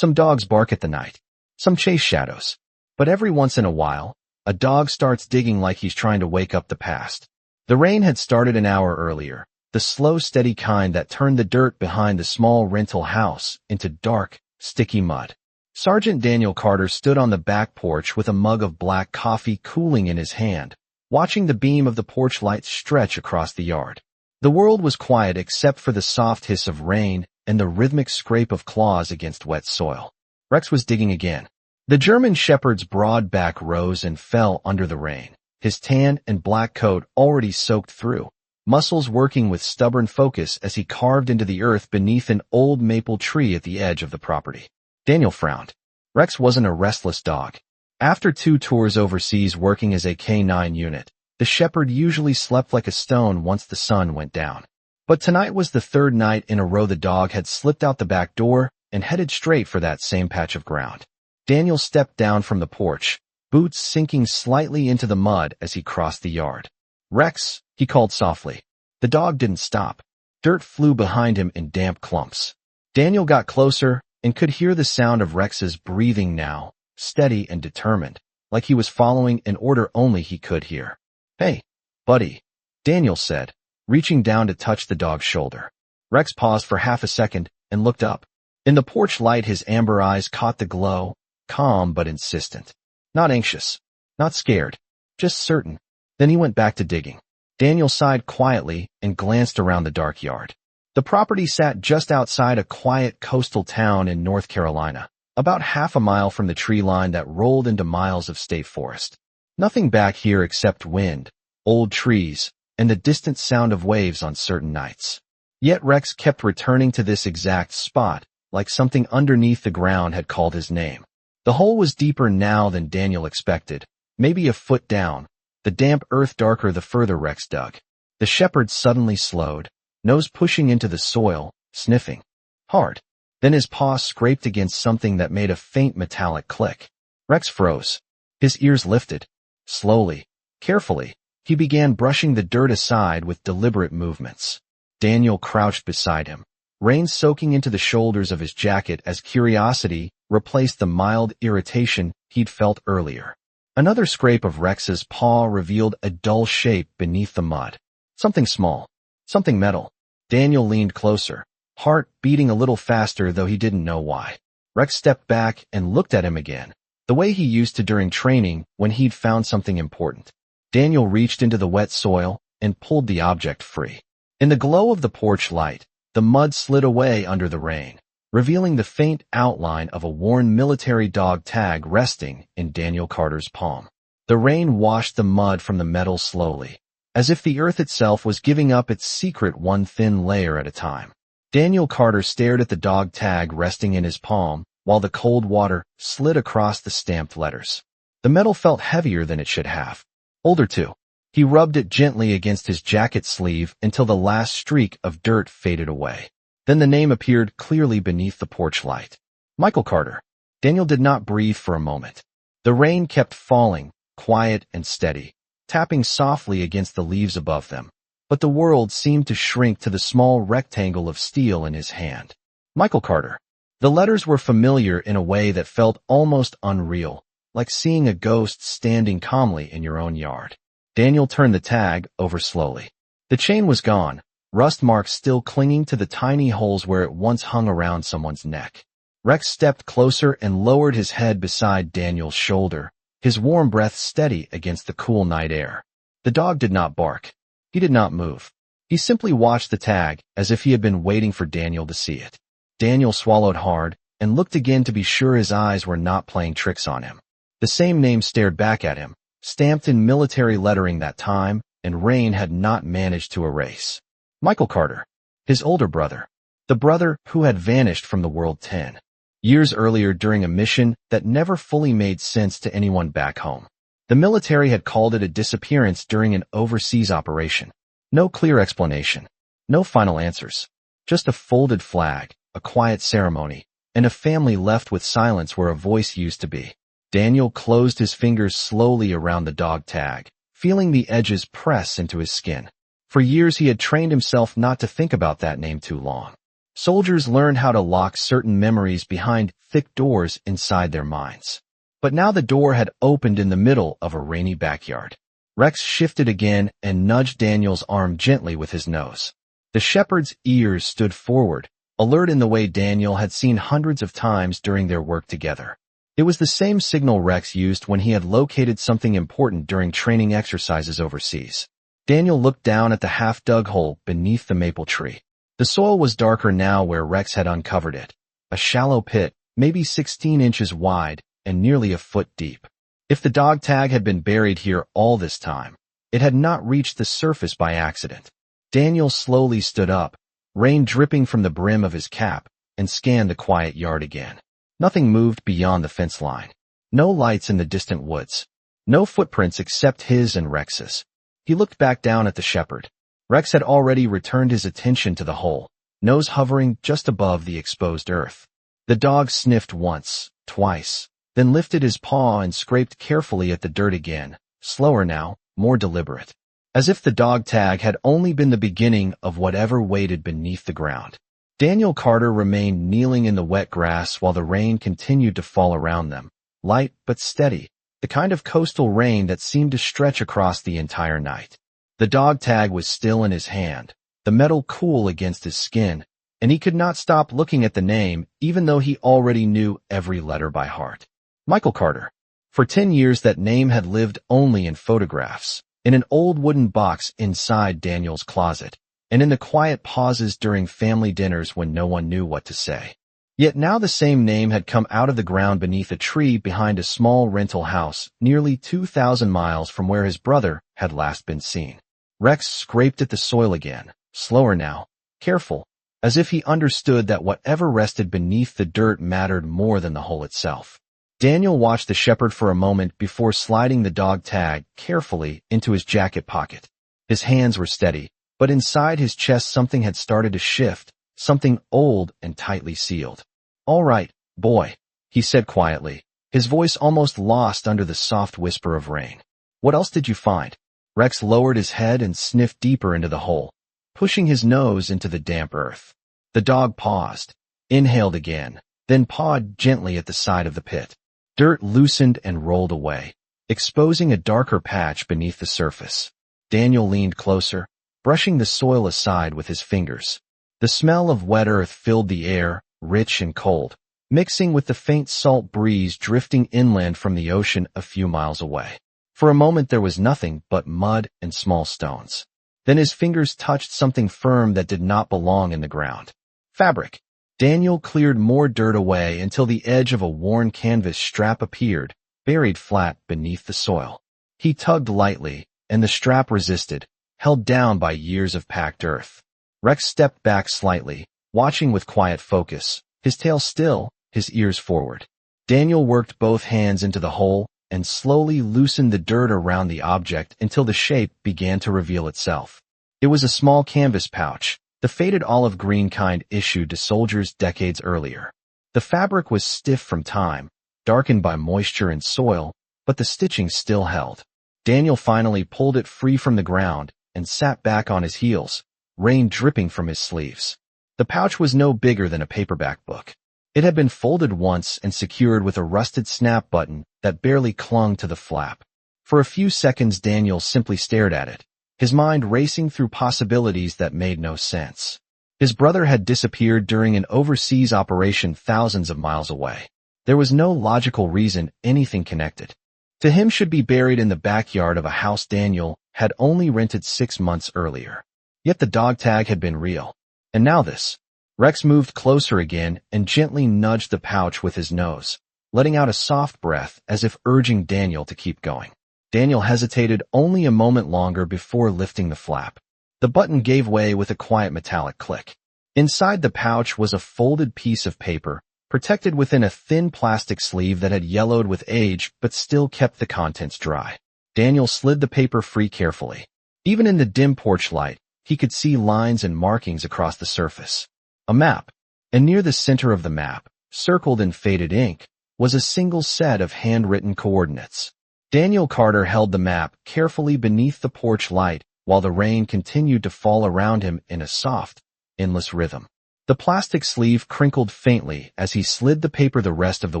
Some dogs bark at the night. Some chase shadows. But every once in a while, a dog starts digging like he's trying to wake up the past. The rain had started an hour earlier, the slow, steady kind that turned the dirt behind the small rental house into dark, sticky mud. Sergeant Daniel Carter stood on the back porch with a mug of black coffee cooling in his hand, watching the beam of the porch light stretch across the yard. The world was quiet except for the soft hiss of rain and the rhythmic scrape of claws against wet soil. Rex was digging again. The German Shepherd's broad back rose and fell under the rain, his tan and black coat already soaked through, muscles working with stubborn focus as he carved into the earth beneath an old maple tree at the edge of the property. Daniel frowned. Rex wasn't a restless dog. After 2 tours overseas working as a K-9 unit, the Shepherd usually slept like a stone once the sun went down. But tonight was the 3rd night in a row the dog had slipped out the back door and headed straight for that same patch of ground. Daniel stepped down from the porch, boots sinking slightly into the mud as he crossed the yard. "Rex," he called softly. The dog didn't stop. Dirt flew behind him in damp clumps. Daniel got closer and could hear the sound of Rex's breathing now, steady and determined, like he was following an order only he could hear. "Hey, buddy," Daniel said, reaching down to touch the dog's shoulder. Rex paused for half a second and looked up. In the porch light his amber eyes caught the glow, calm but insistent. Not anxious, not scared, just certain. Then he went back to digging. Daniel sighed quietly and glanced around the dark yard. The property sat just outside a quiet coastal town in North Carolina, about half a mile from the tree line that rolled into miles of state forest. Nothing back here except wind, old trees, and the distant sound of waves on certain nights. Yet Rex kept returning to this exact spot, like something underneath the ground had called his name. The hole was deeper now than Daniel expected, maybe a foot down, the damp earth darker the further Rex dug. The Shepherd suddenly slowed, nose pushing into the soil, sniffing hard. Then his paw scraped against something that made a faint metallic click. Rex froze. His ears lifted. Slowly, carefully, he began brushing the dirt aside with deliberate movements. Daniel crouched beside him, rain soaking into the shoulders of his jacket as curiosity replaced the mild irritation he'd felt earlier. Another scrape of Rex's paw revealed a dull shape beneath the mud. Something small. Something metal. Daniel leaned closer, heart beating a little faster though he didn't know why. Rex stepped back and looked at him again, the way he used to during training when he'd found something important. Daniel reached into the wet soil and pulled the object free. In the glow of the porch light, the mud slid away under the rain, revealing the faint outline of a worn military dog tag resting in Daniel Carter's palm. The rain washed the mud from the metal slowly, as if the earth itself was giving up its secret one thin layer at a time. Daniel Carter stared at the dog tag resting in his palm, while the cold water slid across the stamped letters. The metal felt heavier than it should have. Older too. He rubbed it gently against his jacket sleeve until the last streak of dirt faded away. Then the name appeared clearly beneath the porch light. Michael Carter. Daniel did not breathe for a moment. The rain kept falling, quiet and steady, tapping softly against the leaves above them. But the world seemed to shrink to the small rectangle of steel in his hand. Michael Carter. The letters were familiar in a way that felt almost unreal, like seeing a ghost standing calmly in your own yard. Daniel turned the tag over slowly. The chain was gone, rust marks still clinging to the tiny holes where it once hung around someone's neck. Rex stepped closer and lowered his head beside Daniel's shoulder, his warm breath steady against the cool night air. The dog did not bark. He did not move. He simply watched the tag as if he had been waiting for Daniel to see it. Daniel swallowed hard and looked again to be sure his eyes were not playing tricks on him. The same name stared back at him, stamped in military lettering that time, and rain had not managed to erase. Michael Carter. His older brother. The brother who had vanished from the world 10 years earlier during a mission that never fully made sense to anyone back home. The military had called it a disappearance during an overseas operation. No clear explanation. No final answers. Just a folded flag, a quiet ceremony, and a family left with silence where a voice used to be. Daniel closed his fingers slowly around the dog tag, feeling the edges press into his skin. For years he had trained himself not to think about that name too long. Soldiers learned how to lock certain memories behind thick doors inside their minds. But now the door had opened in the middle of a rainy backyard. Rex shifted again and nudged Daniel's arm gently with his nose. The shepherd's ears stood forward, alert in the way Daniel had seen hundreds of times during their work together. It was the same signal Rex used when he had located something important during training exercises overseas. Daniel looked down at the half-dug hole beneath the maple tree. The soil was darker now where Rex had uncovered it. A shallow pit, maybe 16 inches wide and nearly a foot deep. If the dog tag had been buried here all this time, it had not reached the surface by accident. Daniel slowly stood up, rain dripping from the brim of his cap, and scanned the quiet yard again. Nothing moved beyond the fence line. No lights in the distant woods. No footprints except his and Rex's. He looked back down at the shepherd. Rex had already returned his attention to the hole, nose hovering just above the exposed earth. The dog sniffed once, twice, then lifted his paw and scraped carefully at the dirt again, slower now, more deliberate. As if the dog tag had only been the beginning of whatever waited beneath the ground. Daniel Carter remained kneeling in the wet grass while the rain continued to fall around them, light but steady, the kind of coastal rain that seemed to stretch across the entire night. The dog tag was still in his hand, the metal cool against his skin, and he could not stop looking at the name even though he already knew every letter by heart. Michael Carter. For 10 years that name had lived only in photographs, in an old wooden box inside Daniel's closet, and in the quiet pauses during family dinners when no one knew what to say. Yet now the same name had come out of the ground beneath a tree behind a small rental house nearly 2,000 miles from where his brother had last been seen. Rex scraped at the soil again, slower now, careful, as if he understood that whatever rested beneath the dirt mattered more than the hole itself. Daniel watched the shepherd for a moment before sliding the dog tag carefully into his jacket pocket. His hands were steady, but inside his chest something had started to shift, something old and tightly sealed. "All right, boy," he said quietly, his voice almost lost under the soft whisper of rain. "What else did you find?" Rex lowered his head and sniffed deeper into the hole, pushing his nose into the damp earth. The dog paused, inhaled again, then pawed gently at the side of the pit. Dirt loosened and rolled away, exposing a darker patch beneath the surface. Daniel leaned closer, brushing the soil aside with his fingers. The smell of wet earth filled the air, rich and cold, mixing with the faint salt breeze drifting inland from the ocean a few miles away. For a moment there was nothing but mud and small stones. Then his fingers touched something firm that did not belong in the ground. Fabric. Daniel cleared more dirt away until the edge of a worn canvas strap appeared, buried flat beneath the soil. He tugged lightly, and the strap resisted, held down by years of packed earth. Rex stepped back slightly, watching with quiet focus, his tail still, his ears forward. Daniel worked both hands into the hole and slowly loosened the dirt around the object until the shape began to reveal itself. It was a small canvas pouch, the faded olive green kind issued to soldiers decades earlier. The fabric was stiff from time, darkened by moisture and soil, but the stitching still held. Daniel finally pulled it free from the ground and sat back on his heels, rain dripping from his sleeves. The pouch was no bigger than a paperback book. It had been folded once and secured with a rusted snap button that barely clung to the flap. For a few seconds Daniel simply stared at it, his mind racing through possibilities that made no sense. His brother had disappeared during an overseas operation thousands of miles away. There was no logical reason anything connected to him should be buried in the backyard of a house Daniel had only rented 6 months earlier. Yet the dog tag had been real. And now this. Rex moved closer again and gently nudged the pouch with his nose, letting out a soft breath as if urging Daniel to keep going. Daniel hesitated only a moment longer before lifting the flap. The button gave way with a quiet metallic click. Inside the pouch was a folded piece of paper, protected within a thin plastic sleeve that had yellowed with age but still kept the contents dry. Daniel slid the paper free carefully. Even in the dim porch light, he could see lines and markings across the surface. A map. And near the center of the map, circled in faded ink, was a single set of handwritten coordinates. Daniel Carter held the map carefully beneath the porch light while the rain continued to fall around him in a soft, endless rhythm. The plastic sleeve crinkled faintly as he slid the paper the rest of the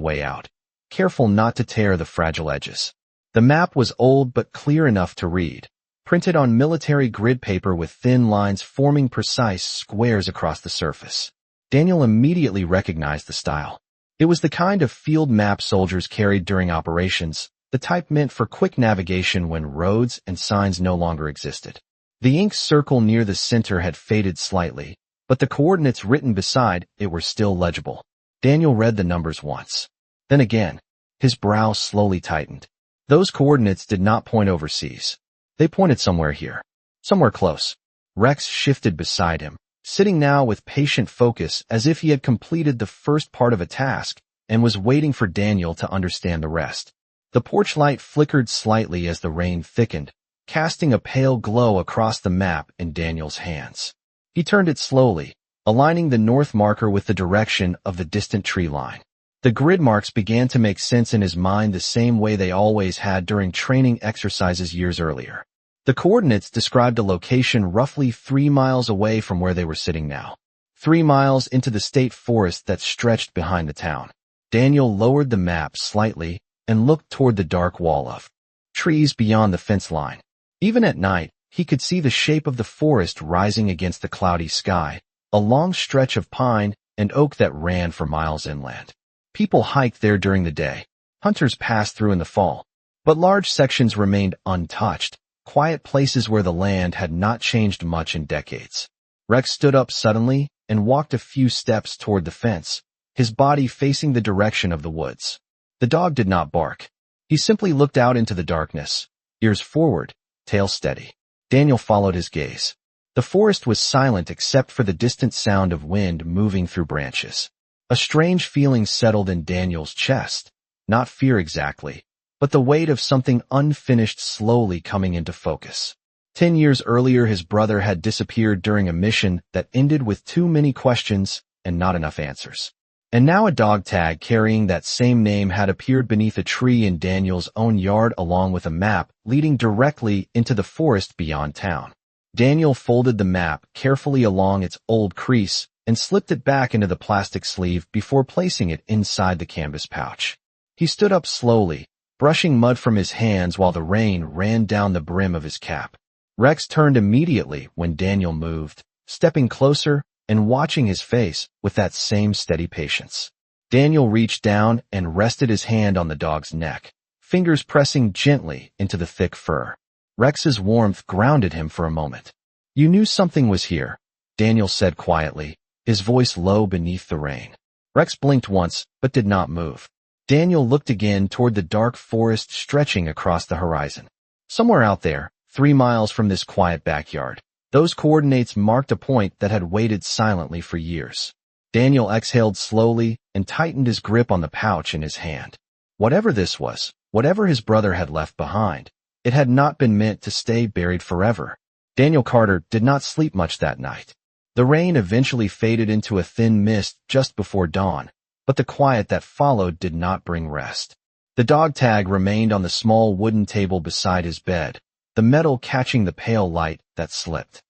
way out, careful not to tear the fragile edges. The map was old but clear enough to read, printed on military grid paper with thin lines forming precise squares across the surface. Daniel immediately recognized the style. It was the kind of field map soldiers carried during operations, the type meant for quick navigation when roads and signs no longer existed. The ink circle near the center had faded slightly, but the coordinates written beside it were still legible. Daniel read the numbers once. Then again, his brow slowly tightened. Those coordinates did not point overseas. They pointed somewhere here. Somewhere close. Rex shifted beside him, sitting now with patient focus as if he had completed the first part of a task and was waiting for Daniel to understand the rest. The porch light flickered slightly as the rain thickened, casting a pale glow across the map in Daniel's hands. He turned it slowly, aligning the north marker with the direction of the distant tree line. The grid marks began to make sense in his mind the same way they always had during training exercises years earlier. The coordinates described a location roughly 3 miles away from where they were sitting now. 3 miles into the state forest that stretched behind the town. Daniel lowered the map slightly and looked toward the dark wall of trees beyond the fence line. Even at night, he could see the shape of the forest rising against the cloudy sky, a long stretch of pine and oak that ran for miles inland. People hiked there during the day. Hunters passed through in the fall. But large sections remained untouched, quiet places where the land had not changed much in decades. Rex stood up suddenly and walked a few steps toward the fence, his body facing the direction of the woods. The dog did not bark. He simply looked out into the darkness, ears forward, tail steady. Daniel followed his gaze. The forest was silent except for the distant sound of wind moving through branches. A strange feeling settled in Daniel's chest, not fear exactly, but the weight of something unfinished slowly coming into focus. 10 years earlier, his brother had disappeared during a mission that ended with too many questions and not enough answers. And now a dog tag carrying that same name had appeared beneath a tree in Daniel's own yard along with a map leading directly into the forest beyond town. Daniel folded the map carefully along its old crease and slipped it back into the plastic sleeve before placing it inside the canvas pouch. He stood up slowly, brushing mud from his hands while the rain ran down the brim of his cap. Rex turned immediately when Daniel moved, stepping closer and watching his face with that same steady patience. Daniel reached down and rested his hand on the dog's neck, fingers pressing gently into the thick fur. Rex's warmth grounded him for a moment. "You knew something was here," Daniel said quietly, his voice low beneath the rain. Rex blinked once, but did not move. Daniel looked again toward the dark forest stretching across the horizon. Somewhere out there, 3 miles from this quiet backyard, those coordinates marked a point that had waited silently for years. Daniel exhaled slowly and tightened his grip on the pouch in his hand. Whatever this was, whatever his brother had left behind, it had not been meant to stay buried forever. Daniel Carter did not sleep much that night. The rain eventually faded into a thin mist just before dawn, but the quiet that followed did not bring rest. The dog tag remained on the small wooden table beside his bed, the metal catching the pale light that slipped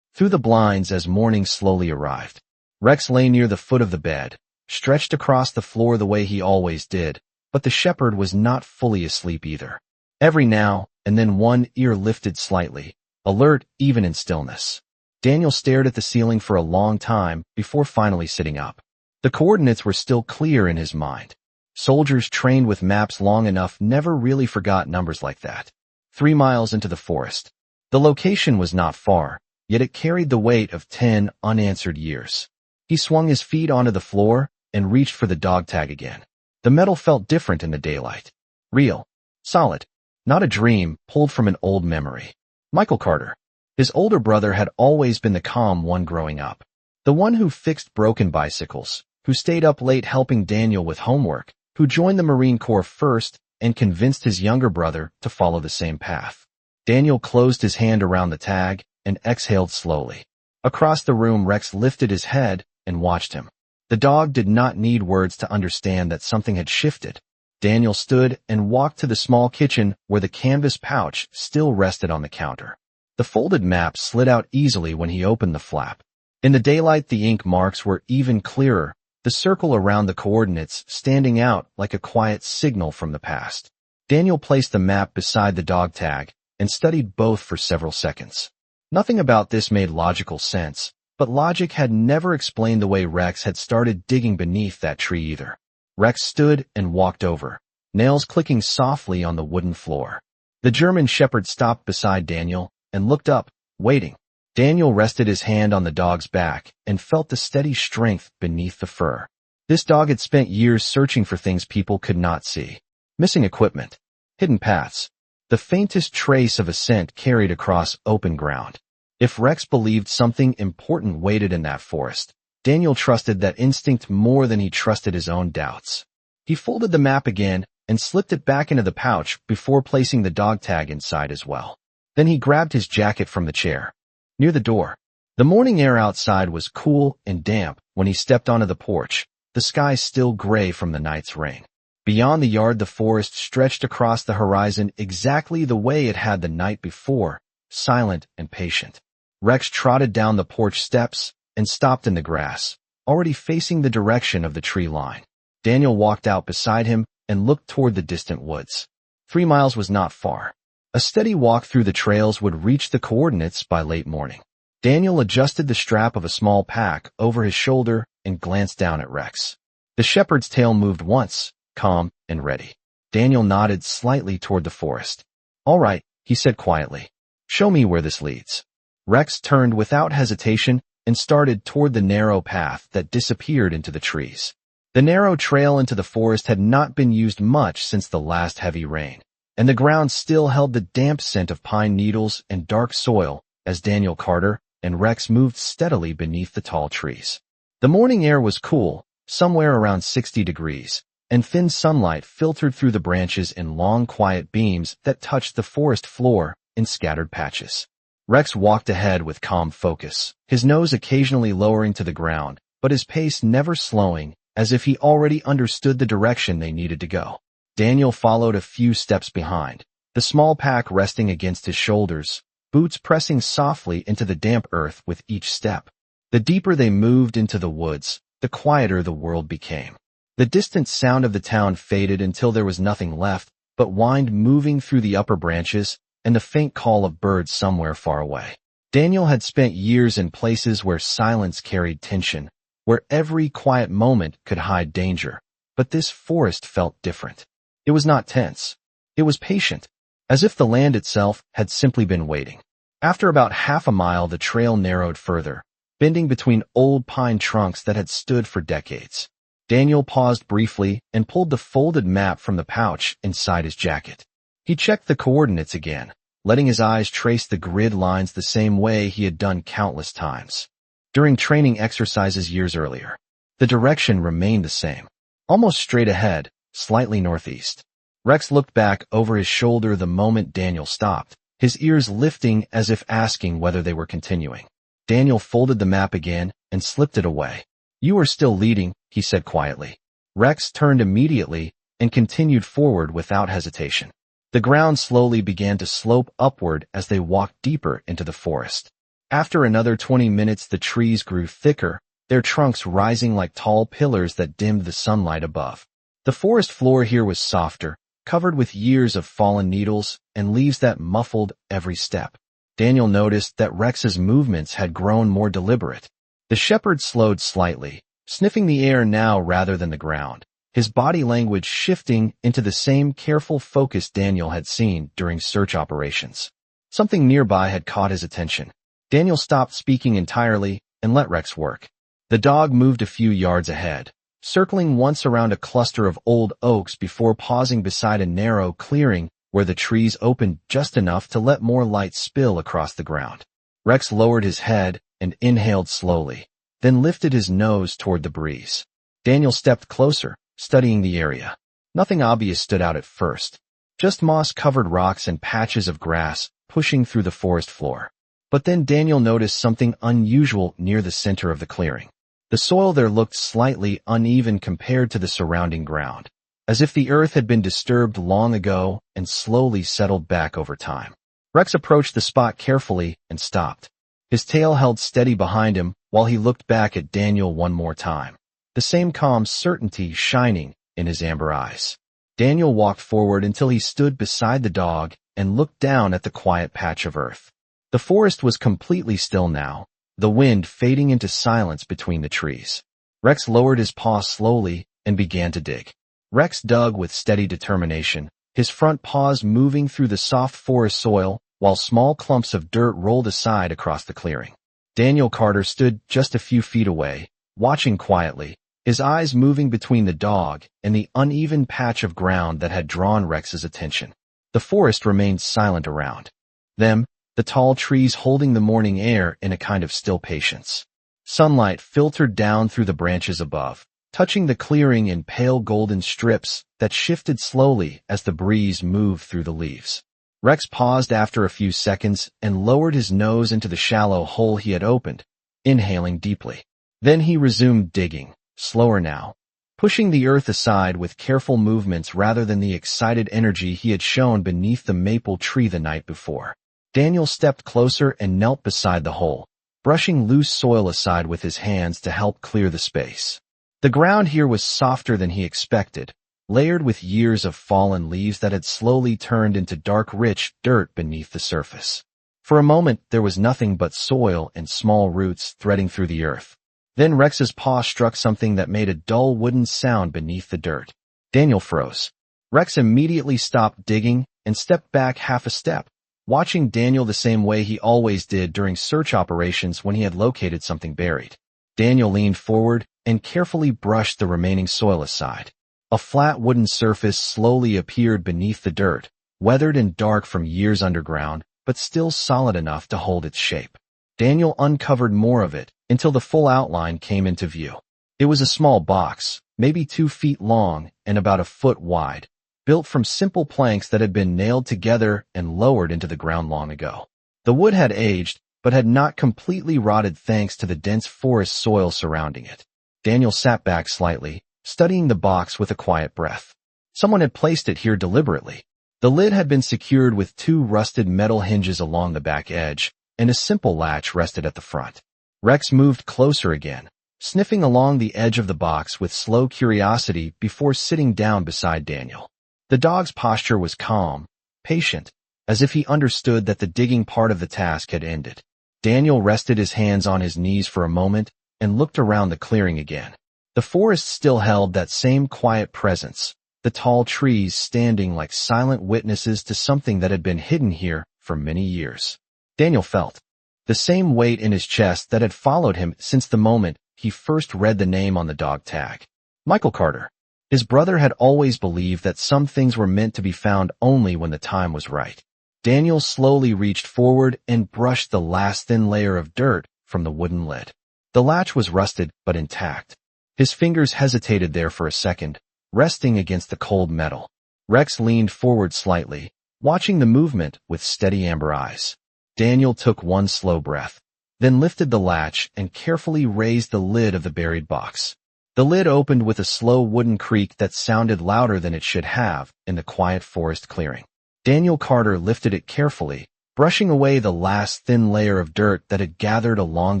through the blinds as morning slowly arrived. Rex lay near the foot of the bed, stretched across the floor the way he always did, but the shepherd was not fully asleep either. Every now and then one ear lifted slightly, alert even in stillness. Daniel stared at the ceiling for a long time before finally sitting up. The coordinates were still clear in his mind. Soldiers trained with maps long enough never really forgot numbers like that. 3 miles into the forest. The location was not far, yet it carried the weight of 10 unanswered years. He swung his feet onto the floor and reached for the dog tag again. The metal felt different in the daylight. Real. Solid. Not a dream pulled from an old memory. Michael Carter. His older brother had always been the calm one growing up. The one who fixed broken bicycles, who stayed up late helping Daniel with homework, who joined the Marine Corps first and convinced his younger brother to follow the same path. Daniel closed his hand around the tag and exhaled slowly. Across the room, Rex lifted his head and watched him. The dog did not need words to understand that something had shifted. Daniel stood and walked to the small kitchen where the canvas pouch still rested on the counter. The folded map slid out easily when he opened the flap. In the daylight, the ink marks were even clearer, the circle around the coordinates standing out like a quiet signal from the past. Daniel placed the map beside the dog tag and studied both for several seconds. Nothing about this made logical sense, but logic had never explained the way Rex had started digging beneath that tree either. Rex stood and walked over, nails clicking softly on the wooden floor. The German Shepherd stopped beside Daniel and looked up, waiting. Daniel rested his hand on the dog's back and felt the steady strength beneath the fur. This dog had spent years searching for things people could not see. Missing equipment, hidden paths, the faintest trace of a scent carried across open ground. If Rex believed something important waited in that forest, Daniel trusted that instinct more than he trusted his own doubts. He folded the map again and slipped it back into the pouch before placing the dog tag inside as well. Then he grabbed his jacket from the chair. Near the door, the morning air outside was cool and damp when he stepped onto the porch, the sky still gray from the night's rain. Beyond the yard, the forest stretched across the horizon exactly the way it had the night before, silent and patient. Rex trotted down the porch steps and stopped in the grass, already facing the direction of the tree line. Daniel walked out beside him and looked toward the distant woods. 3 miles was not far. A steady walk through the trails would reach the coordinates by late morning. Daniel adjusted the strap of a small pack over his shoulder and glanced down at Rex. The shepherd's tail moved once, calm and ready. Daniel nodded slightly toward the forest. "All right," he said quietly. "Show me where this leads." Rex turned without hesitation and started toward the narrow path that disappeared into the trees. The narrow trail into the forest had not been used much since the last heavy rain, and the ground still held the damp scent of pine needles and dark soil as Daniel Carter and Rex moved steadily beneath the tall trees. The morning air was cool, somewhere around 60 degrees, and thin sunlight filtered through the branches in long, quiet beams that touched the forest floor in scattered patches. Rex walked ahead with calm focus, his nose occasionally lowering to the ground, but his pace never slowing, as if he already understood the direction they needed to go. Daniel followed a few steps behind, the small pack resting against his shoulders, boots pressing softly into the damp earth with each step. The deeper they moved into the woods, the quieter the world became. The distant sound of the town faded until there was nothing left but wind moving through the upper branches and the faint call of birds somewhere far away. Daniel had spent years in places where silence carried tension, where every quiet moment could hide danger, but this forest felt different. It was not tense. It was patient, as if the land itself had simply been waiting. After about half a mile, the trail narrowed further, bending between old pine trunks that had stood for decades. Daniel paused briefly and pulled the folded map from the pouch inside his jacket. He checked the coordinates again, letting his eyes trace the grid lines the same way he had done countless times during training exercises years earlier. The direction remained the same, almost straight ahead, slightly northeast. Rex looked back over his shoulder the moment Daniel stopped, his ears lifting as if asking whether they were continuing. Daniel folded the map again and slipped it away. "You are still leading," he said quietly. Rex turned immediately and continued forward without hesitation. The ground slowly began to slope upward as they walked deeper into the forest. After another 20 minutes, the trees grew thicker, their trunks rising like tall pillars that dimmed the sunlight above. The forest floor here was softer, covered with years of fallen needles and leaves that muffled every step. Daniel noticed that Rex's movements had grown more deliberate. The shepherd slowed slightly, sniffing the air now rather than the ground, his body language shifting into the same careful focus Daniel had seen during search operations. Something nearby had caught his attention. Daniel stopped speaking entirely and let Rex work. The dog moved a few yards ahead, circling once around a cluster of old oaks before pausing beside a narrow clearing where the trees opened just enough to let more light spill across the ground. Rex lowered his head and inhaled slowly, then lifted his nose toward the breeze. Daniel stepped closer, studying the area. Nothing obvious stood out at first, just moss-covered rocks and patches of grass pushing through the forest floor. But then Daniel noticed something unusual near the center of the clearing. The soil there looked slightly uneven compared to the surrounding ground, as if the earth had been disturbed long ago and slowly settled back over time. Rex approached the spot carefully and stopped. His tail held steady behind him while he looked back at Daniel one more time, the same calm certainty shining in his amber eyes. Daniel walked forward until he stood beside the dog and looked down at the quiet patch of earth. The forest was completely still now, the wind fading into silence between the trees. Rex lowered his paw slowly and began to dig. Rex dug with steady determination, his front paws moving through the soft forest soil while small clumps of dirt rolled aside across the clearing. Daniel Carter stood just a few feet away, watching quietly, his eyes moving between the dog and the uneven patch of ground that had drawn Rex's attention. The forest remained silent around them, the tall trees holding the morning air in a kind of still patience. Sunlight filtered down through the branches above, touching the clearing in pale golden strips that shifted slowly as the breeze moved through the leaves. Rex paused after a few seconds and lowered his nose into the shallow hole he had opened, inhaling deeply. Then he resumed digging, slower now, pushing the earth aside with careful movements rather than the excited energy he had shown beneath the maple tree the night before. Daniel stepped closer and knelt beside the hole, brushing loose soil aside with his hands to help clear the space. The ground here was softer than he expected, layered with years of fallen leaves that had slowly turned into dark, rich dirt beneath the surface. For a moment, there was nothing but soil and small roots threading through the earth. Then Rex's paw struck something that made a dull wooden sound beneath the dirt. Daniel froze. Rex immediately stopped digging and stepped back half a step, watching Daniel the same way he always did during search operations when he had located something buried. Daniel leaned forward and carefully brushed the remaining soil aside. A flat wooden surface slowly appeared beneath the dirt, weathered and dark from years underground, but still solid enough to hold its shape. Daniel uncovered more of it until the full outline came into view. It was a small box, maybe 2 feet long and about a foot wide, built from simple planks that had been nailed together and lowered into the ground long ago. The wood had aged, but had not completely rotted thanks to the dense forest soil surrounding it. Daniel sat back slightly, studying the box with a quiet breath. Someone had placed it here deliberately. The lid had been secured with 2 rusted metal hinges along the back edge, and a simple latch rested at the front. Rex moved closer again, sniffing along the edge of the box with slow curiosity before sitting down beside Daniel. The dog's posture was calm, patient, as if he understood that the digging part of the task had ended. Daniel rested his hands on his knees for a moment and looked around the clearing again. The forest still held that same quiet presence, the tall trees standing like silent witnesses to something that had been hidden here for many years. Daniel felt the same weight in his chest that had followed him since the moment he first read the name on the dog tag. Michael Carter. His brother had always believed that some things were meant to be found only when the time was right. Daniel slowly reached forward and brushed the last thin layer of dirt from the wooden lid. The latch was rusted but intact. His fingers hesitated there for a second, resting against the cold metal. Rex leaned forward slightly, watching the movement with steady amber eyes. Daniel took one slow breath, then lifted the latch and carefully raised the lid of the buried box. The lid opened with a slow wooden creak that sounded louder than it should have in the quiet forest clearing. Daniel Carter lifted it carefully, brushing away the last thin layer of dirt that had gathered along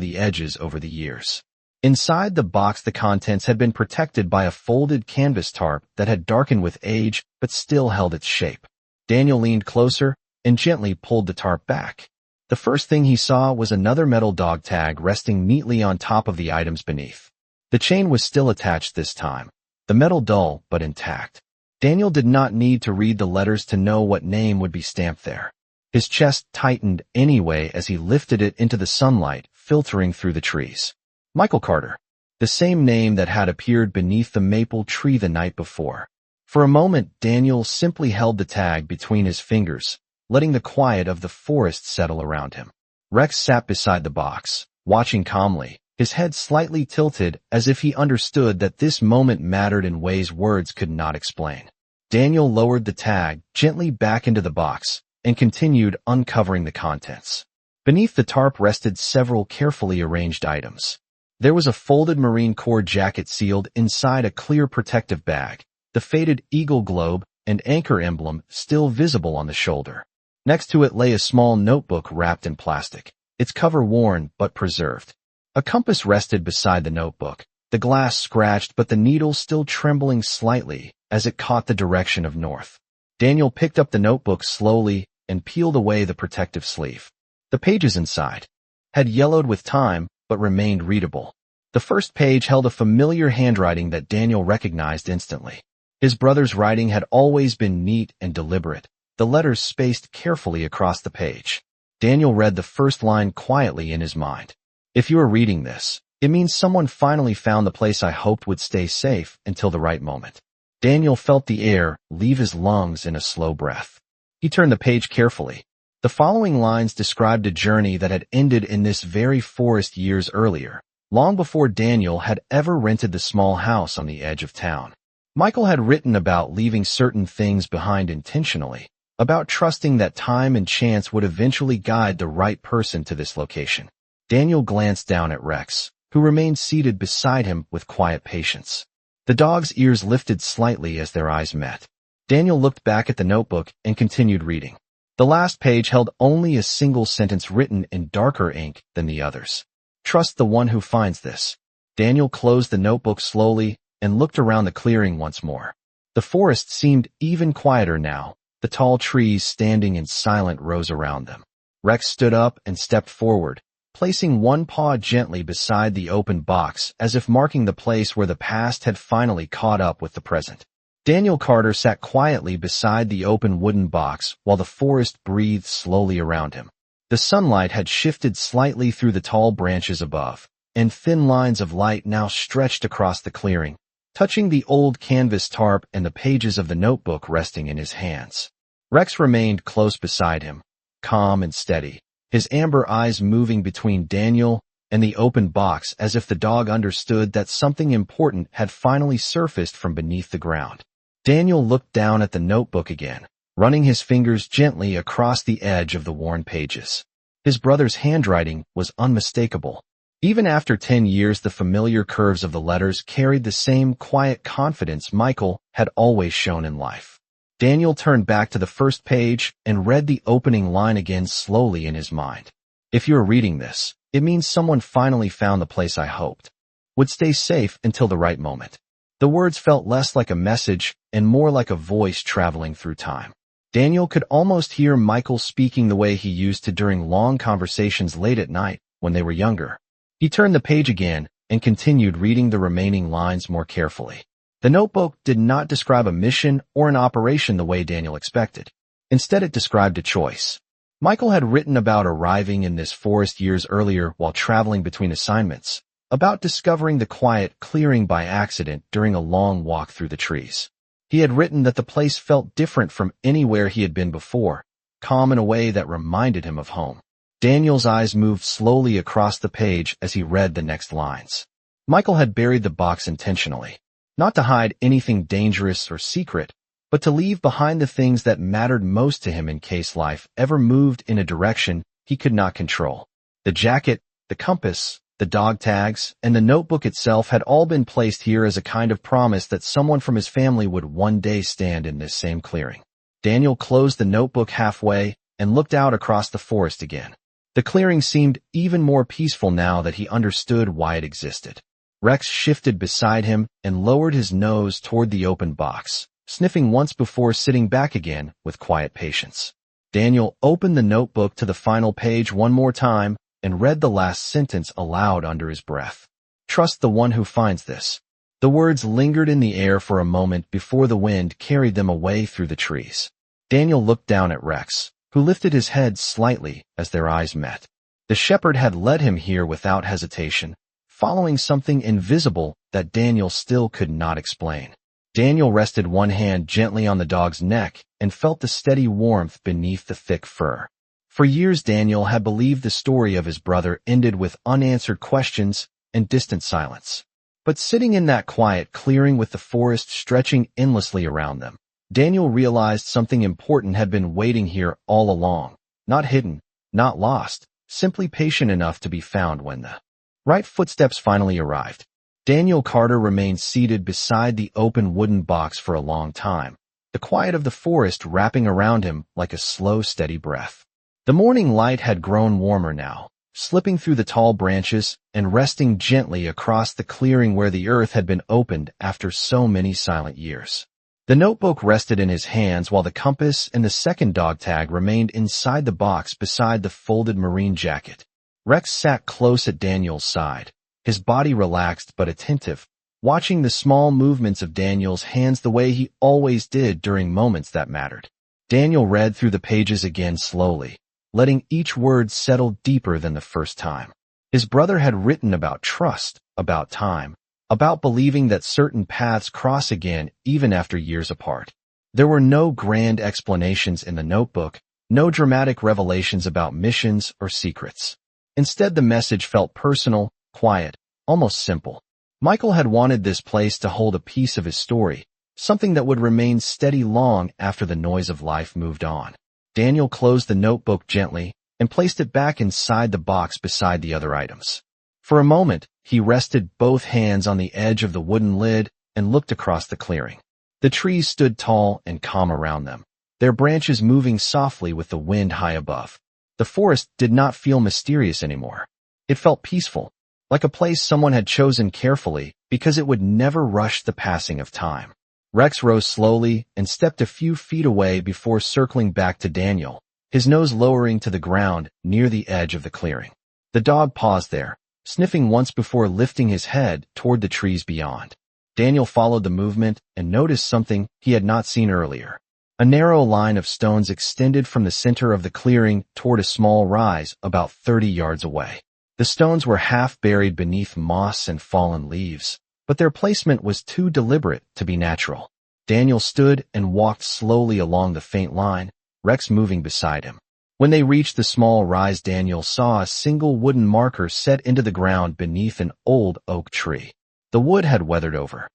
the edges over the years. Inside the box, the contents had been protected by a folded canvas tarp that had darkened with age but still held its shape. Daniel leaned closer and gently pulled the tarp back. The first thing he saw was another metal dog tag resting neatly on top of the items beneath. The chain was still attached this time, the metal dull but intact. Daniel did not need to read the letters to know what name would be stamped there. His chest tightened anyway as he lifted it into the sunlight filtering through the trees. Michael Carter, the same name that had appeared beneath the maple tree the night before. For a moment, Daniel simply held the tag between his fingers, letting the quiet of the forest settle around him. Rex sat beside the box, watching calmly, his head slightly tilted as if he understood that this moment mattered in ways words could not explain. Daniel lowered the tag gently back into the box and continued uncovering the contents. Beneath the tarp rested several carefully arranged items. There was a folded Marine Corps jacket sealed inside a clear protective bag, the faded eagle globe and anchor emblem still visible on the shoulder. Next to it lay a small notebook wrapped in plastic, its cover worn but preserved. A compass rested beside the notebook, the glass scratched but the needle still trembling slightly as it caught the direction of north. Daniel picked up the notebook slowly and peeled away the protective sleeve. The pages inside had yellowed with time but remained readable. The first page held a familiar handwriting that Daniel recognized instantly. His brother's writing had always been neat and deliberate, the letters spaced carefully across the page. Daniel read the first line quietly in his mind. If you are reading this, it means someone finally found the place I hoped would stay safe until the right moment. Daniel felt the air leave his lungs in a slow breath. He turned the page carefully. The following lines described a journey that had ended in this very forest years earlier, long before Daniel had ever rented the small house on the edge of town. Michael had written about leaving certain things behind intentionally, about trusting that time and chance would eventually guide the right person to this location. Daniel glanced down at Rex, who remained seated beside him with quiet patience. The dog's ears lifted slightly as their eyes met. Daniel looked back at the notebook and continued reading. The last page held only a single sentence written in darker ink than the others. Trust the one who finds this. Daniel closed the notebook slowly and looked around the clearing once more. The forest seemed even quieter now, the tall trees standing in silent rows around them. Rex stood up and stepped forward, placing one paw gently beside the open box as if marking the place where the past had finally caught up with the present. Daniel Carter sat quietly beside the open wooden box while the forest breathed slowly around him. The sunlight had shifted slightly through the tall branches above, and thin lines of light now stretched across the clearing, touching the old canvas tarp and the pages of the notebook resting in his hands. Rex remained close beside him, calm and steady, his amber eyes moving between Daniel and the open box as if the dog understood that something important had finally surfaced from beneath the ground. Daniel looked down at the notebook again, running his fingers gently across the edge of the worn pages. His brother's handwriting was unmistakable. Even after 10 years, the familiar curves of the letters carried the same quiet confidence Michael had always shown in life. Daniel turned back to the first page and read the opening line again slowly in his mind. If you're reading this, it means someone finally found the place I hoped would stay safe until the right moment. The words felt less like a message and more like a voice traveling through time. Daniel could almost hear Michael speaking the way he used to during long conversations late at night when they were younger. He turned the page again and continued reading the remaining lines more carefully. The notebook did not describe a mission or an operation the way Daniel expected. Instead, it described a choice. Michael had written about arriving in this forest years earlier while traveling between assignments, about discovering the quiet clearing by accident during a long walk through the trees. He had written that the place felt different from anywhere he had been before, calm in a way that reminded him of home. Daniel's eyes moved slowly across the page as he read the next lines. Michael had buried the box intentionally, not to hide anything dangerous or secret, but to leave behind the things that mattered most to him in case life ever moved in a direction he could not control. The jacket, the compass, the dog tags, and the notebook itself had all been placed here as a kind of promise that someone from his family would one day stand in this same clearing. Daniel closed the notebook halfway and looked out across the forest again. The clearing seemed even more peaceful now that he understood why it existed. Rex shifted beside him and lowered his nose toward the open box, sniffing once before sitting back again with quiet patience. Daniel opened the notebook to the final page one more time and read the last sentence aloud under his breath. Trust the one who finds this. The words lingered in the air for a moment before the wind carried them away through the trees. Daniel looked down at Rex, who lifted his head slightly as their eyes met. The shepherd had led him here without hesitation, following something invisible that Daniel still could not explain. Daniel rested one hand gently on the dog's neck and felt the steady warmth beneath the thick fur. For years, Daniel had believed the story of his brother ended with unanswered questions and distant silence. But sitting in that quiet clearing with the forest stretching endlessly around them, Daniel realized something important had been waiting here all along, not hidden, not lost, simply patient enough to be found when the right footsteps finally arrived. Daniel Carter remained seated beside the open wooden box for a long time, the quiet of the forest wrapping around him like a slow, steady breath. The morning light had grown warmer now, slipping through the tall branches and resting gently across the clearing where the earth had been opened after so many silent years. The notebook rested in his hands while the compass and the second dog tag remained inside the box beside the folded marine jacket. Rex sat close at Daniel's side, his body relaxed but attentive, watching the small movements of Daniel's hands the way he always did during moments that mattered. Daniel read through the pages again slowly, letting each word settle deeper than the first time. His brother had written about trust, about time, about believing that certain paths cross again even after years apart. There were no grand explanations in the notebook, no dramatic revelations about missions or secrets. Instead, the message felt personal, quiet, almost simple. Michael had wanted this place to hold a piece of his story, something that would remain steady long after the noise of life moved on. Daniel closed the notebook gently and placed it back inside the box beside the other items. For a moment, he rested both hands on the edge of the wooden lid and looked across the clearing. The trees stood tall and calm around them, their branches moving softly with the wind high above. The forest did not feel mysterious anymore. It felt peaceful, like a place someone had chosen carefully because it would never rush the passing of time. Rex rose slowly and stepped a few feet away before circling back to Daniel, his nose lowering to the ground near the edge of the clearing. The dog paused there, sniffing once before lifting his head toward the trees beyond. Daniel followed the movement and noticed something he had not seen earlier. A narrow line of stones extended from the center of the clearing toward a small rise about 30 yards away. The stones were half buried beneath moss and fallen leaves, but their placement was too deliberate to be natural. Daniel stood and walked slowly along the faint line, Rex moving beside him. When they reached the small rise, Daniel saw a single wooden marker set into the ground beneath an old oak tree. The wood had weathered over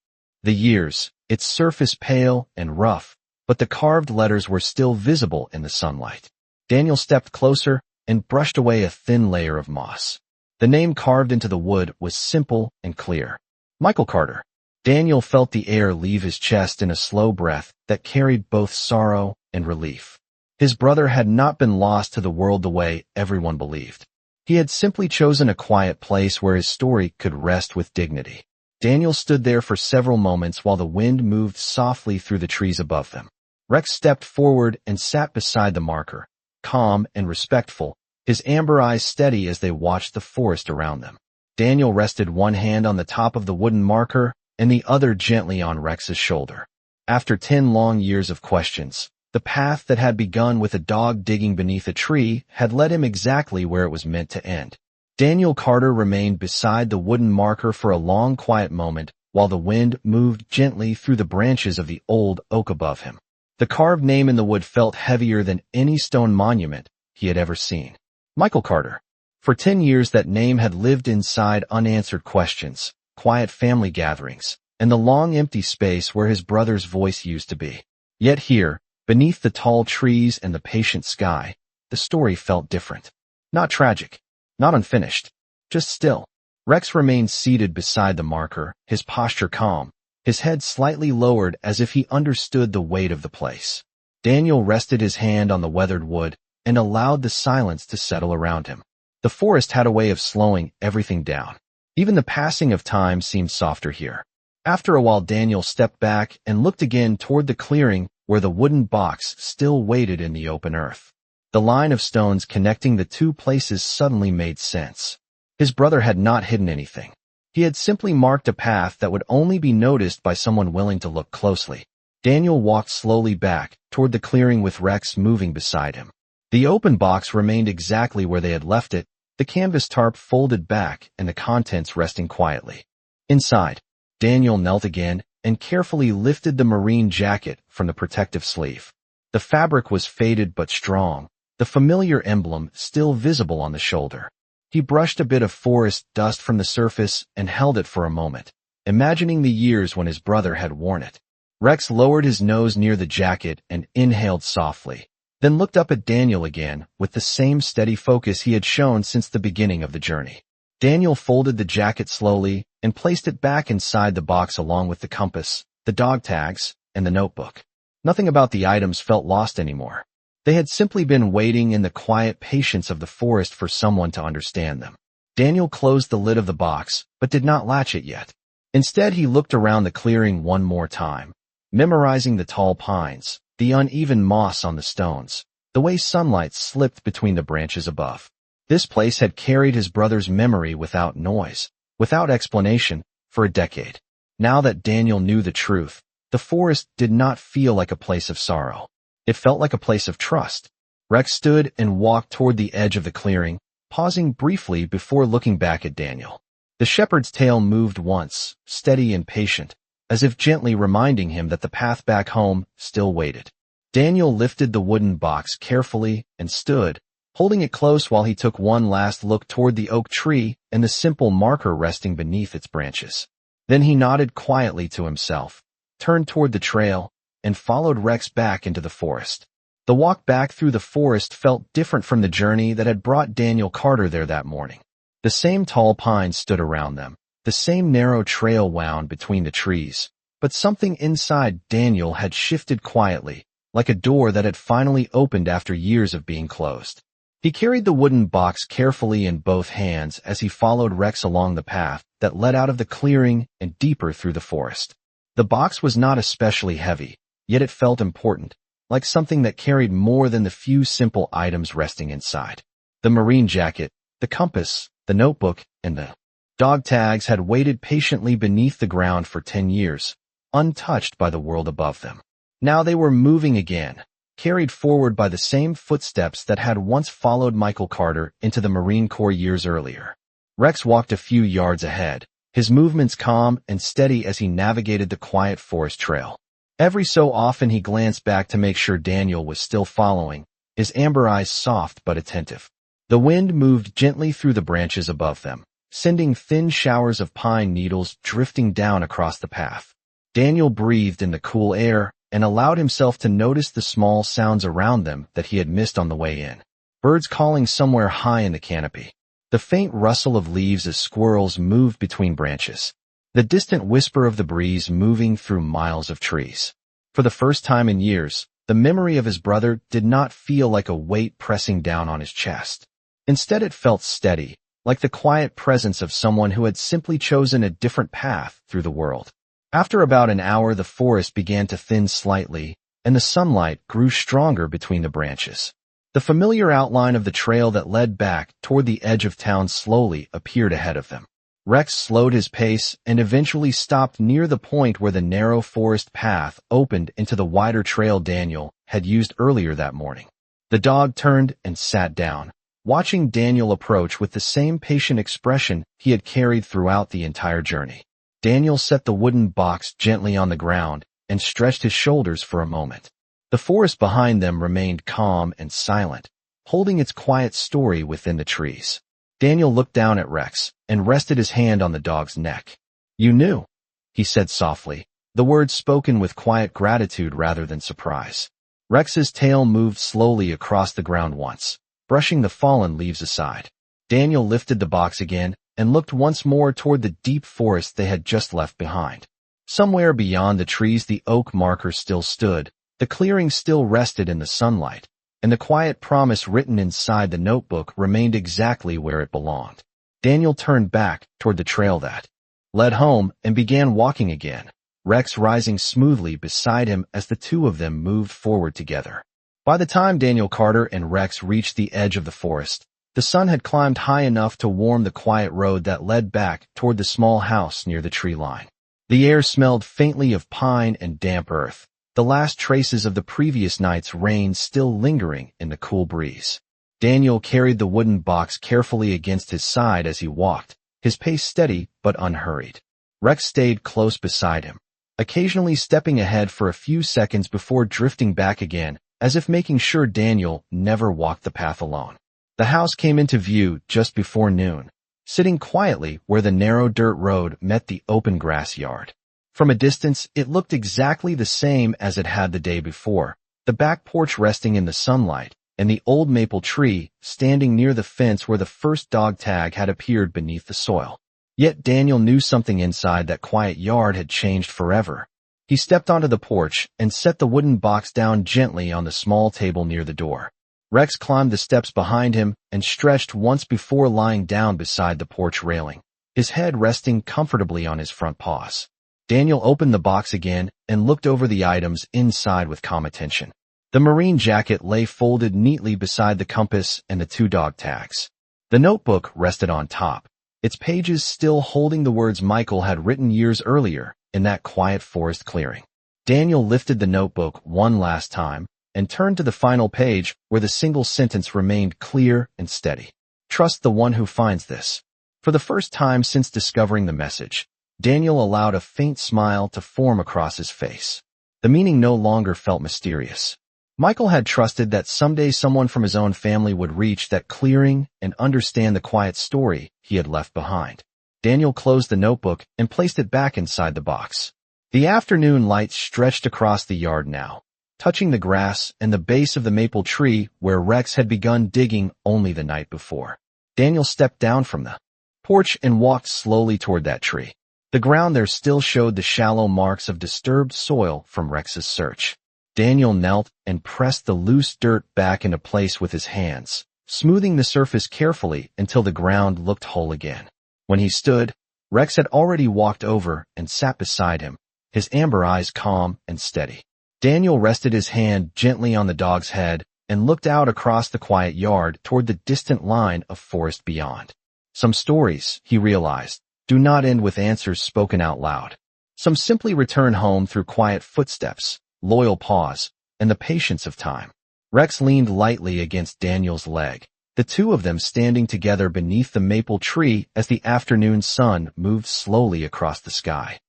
the years, its surface pale and rough, but the carved letters were still visible in the sunlight. Daniel stepped closer and brushed away a thin layer of moss. The name carved into the wood was simple and clear. Michael Carter. Daniel felt the air leave his chest in a slow breath that carried both sorrow and relief. His brother had not been lost to the world the way everyone believed. He had simply chosen a quiet place where his story could rest with dignity. Daniel stood there for several moments while the wind moved softly through the trees above them. Rex stepped forward and sat beside the marker, calm and respectful, his amber eyes steady as they watched the forest around them. Daniel rested one hand on the top of the wooden marker and the other gently on Rex's shoulder. After 10 long years of questions, the path that had begun with a dog digging beneath a tree had led him exactly where it was meant to end. Daniel Carter remained beside the wooden marker for a long, quiet moment while the wind moved gently through the branches of the old oak above him. The carved name in the wood felt heavier than any stone monument he had ever seen. Michael Carter. For 10 years that name had lived inside unanswered questions, quiet family gatherings, and the long empty space where his brother's voice used to be. Yet here, beneath the tall trees and the patient sky, the story felt different. Not tragic, not unfinished, just still. Rex remained seated beside the marker, his posture calm, his head slightly lowered as if he understood the weight of the place. Daniel rested his hand on the weathered wood and allowed the silence to settle around him. The forest had a way of slowing everything down. Even the passing of time seemed softer here. After a while, Daniel stepped back and looked again toward the clearing where the wooden box still waited in the open earth. The line of stones connecting the two places suddenly made sense. His brother had not hidden anything. He had simply marked a path that would only be noticed by someone willing to look closely. Daniel walked slowly back toward the clearing with Rex moving beside him. The open box remained exactly where they had left it, the canvas tarp folded back and the contents resting quietly. Inside, Daniel knelt again and carefully lifted the marine jacket from the protective sleeve. The fabric was faded but strong, the familiar emblem still visible on the shoulder. He brushed a bit of forest dust from the surface and held it for a moment, imagining the years when his brother had worn it. Rex lowered his nose near the jacket and inhaled softly, then looked up at Daniel again with the same steady focus he had shown since the beginning of the journey. Daniel folded the jacket slowly and placed it back inside the box along with the compass, the dog tags, and the notebook. Nothing about the items felt lost anymore. They had simply been waiting in the quiet patience of the forest for someone to understand them. Daniel closed the lid of the box, but did not latch it yet. Instead, he looked around the clearing one more time, memorizing the tall pines, the uneven moss on the stones, the way sunlight slipped between the branches above. This place had carried his brother's memory without noise, without explanation, for a decade. Now that Daniel knew the truth, the forest did not feel like a place of sorrow. It felt like a place of trust. Rex stood and walked toward the edge of the clearing, pausing briefly before looking back at Daniel. The shepherd's tail moved once, steady and patient, as if gently reminding him that the path back home still waited. Daniel lifted the wooden box carefully and stood, holding it close while he took one last look toward the oak tree and the simple marker resting beneath its branches. Then he nodded quietly to himself, turned toward the trail, and followed Rex back into the forest. The walk back through the forest felt different from the journey that had brought Daniel Carter there that morning. The same tall pines stood around them, the same narrow trail wound between the trees, but something inside Daniel had shifted quietly, like a door that had finally opened after years of being closed. He carried the wooden box carefully in both hands as he followed Rex along the path that led out of the clearing and deeper through the forest. The box was not especially heavy, yet it felt important, like something that carried more than the few simple items resting inside. The marine jacket, the compass, the notebook, and the dog tags had waited patiently beneath the ground for 10 years, untouched by the world above them. Now they were moving again, carried forward by the same footsteps that had once followed Michael Carter into the Marine Corps years earlier. Rex walked a few yards ahead, his movements calm and steady as he navigated the quiet forest trail. Every so often he glanced back to make sure Daniel was still following, his amber eyes soft but attentive. The wind moved gently through the branches above them, sending thin showers of pine needles drifting down across the path. Daniel breathed in the cool air and allowed himself to notice the small sounds around them that he had missed on the way in. Birds calling somewhere high in the canopy. The faint rustle of leaves as squirrels moved between branches. The distant whisper of the breeze moving through miles of trees. For the first time in years, the memory of his brother did not feel like a weight pressing down on his chest. Instead, it felt steady, like the quiet presence of someone who had simply chosen a different path through the world. After about an hour, the forest began to thin slightly, and the sunlight grew stronger between the branches. The familiar outline of the trail that led back toward the edge of town slowly appeared ahead of them. Rex slowed his pace and eventually stopped near the point where the narrow forest path opened into the wider trail Daniel had used earlier that morning. The dog turned and sat down, watching Daniel approach with the same patient expression he had carried throughout the entire journey. Daniel set the wooden box gently on the ground and stretched his shoulders for a moment. The forest behind them remained calm and silent, holding its quiet story within the trees. Daniel looked down at Rex and rested his hand on the dog's neck. "You knew," he said softly, the words spoken with quiet gratitude rather than surprise. Rex's tail moved slowly across the ground once, brushing the fallen leaves aside. Daniel lifted the box again and looked once more toward the deep forest they had just left behind. Somewhere beyond the trees the oak marker still stood, the clearing still rested in the sunlight, and the quiet promise written inside the notebook remained exactly where it belonged. Daniel turned back toward the trail that led home and began walking again, Rex rising smoothly beside him as the two of them moved forward together. By the time Daniel Carter and Rex reached the edge of the forest, the sun had climbed high enough to warm the quiet road that led back toward the small house near the tree line. The air smelled faintly of pine and damp earth, the last traces of the previous night's rain still lingering in the cool breeze. Daniel carried the wooden box carefully against his side as he walked, his pace steady but unhurried. Rex stayed close beside him, occasionally stepping ahead for a few seconds before drifting back again, as if making sure Daniel never walked the path alone. The house came into view just before noon, sitting quietly where the narrow dirt road met the open grass yard. From a distance, it looked exactly the same as it had the day before, the back porch resting in the sunlight, and the old maple tree standing near the fence where the first dog tag had appeared beneath the soil. Yet Daniel knew something inside that quiet yard had changed forever. He stepped onto the porch and set the wooden box down gently on the small table near the door. Rex climbed the steps behind him and stretched once before lying down beside the porch railing, his head resting comfortably on his front paws. Daniel opened the box again and looked over the items inside with calm attention. The marine jacket lay folded neatly beside the compass and the 2 dog tags. The notebook rested on top, its pages still holding the words Michael had written years earlier in that quiet forest clearing. Daniel lifted the notebook one last time and turned to the final page where the single sentence remained clear and steady. Trust the one who finds this. For the first time since discovering the message, Daniel allowed a faint smile to form across his face. The meaning no longer felt mysterious. Michael had trusted that someday someone from his own family would reach that clearing and understand the quiet story he had left behind. Daniel closed the notebook and placed it back inside the box. The afternoon light stretched across the yard now, touching the grass and the base of the maple tree where Rex had begun digging only the night before. Daniel stepped down from the porch and walked slowly toward that tree. The ground there still showed the shallow marks of disturbed soil from Rex's search. Daniel knelt and pressed the loose dirt back into place with his hands, smoothing the surface carefully until the ground looked whole again. When he stood, Rex had already walked over and sat beside him, his amber eyes calm and steady. Daniel rested his hand gently on the dog's head and looked out across the quiet yard toward the distant line of forest beyond. Some stories, he realized, do not end with answers spoken out loud. Some simply return home through quiet footsteps, loyal paws, and the patience of time. Rex leaned lightly against Daniel's leg, the 2 of them standing together beneath the maple tree as the afternoon sun moved slowly across the sky.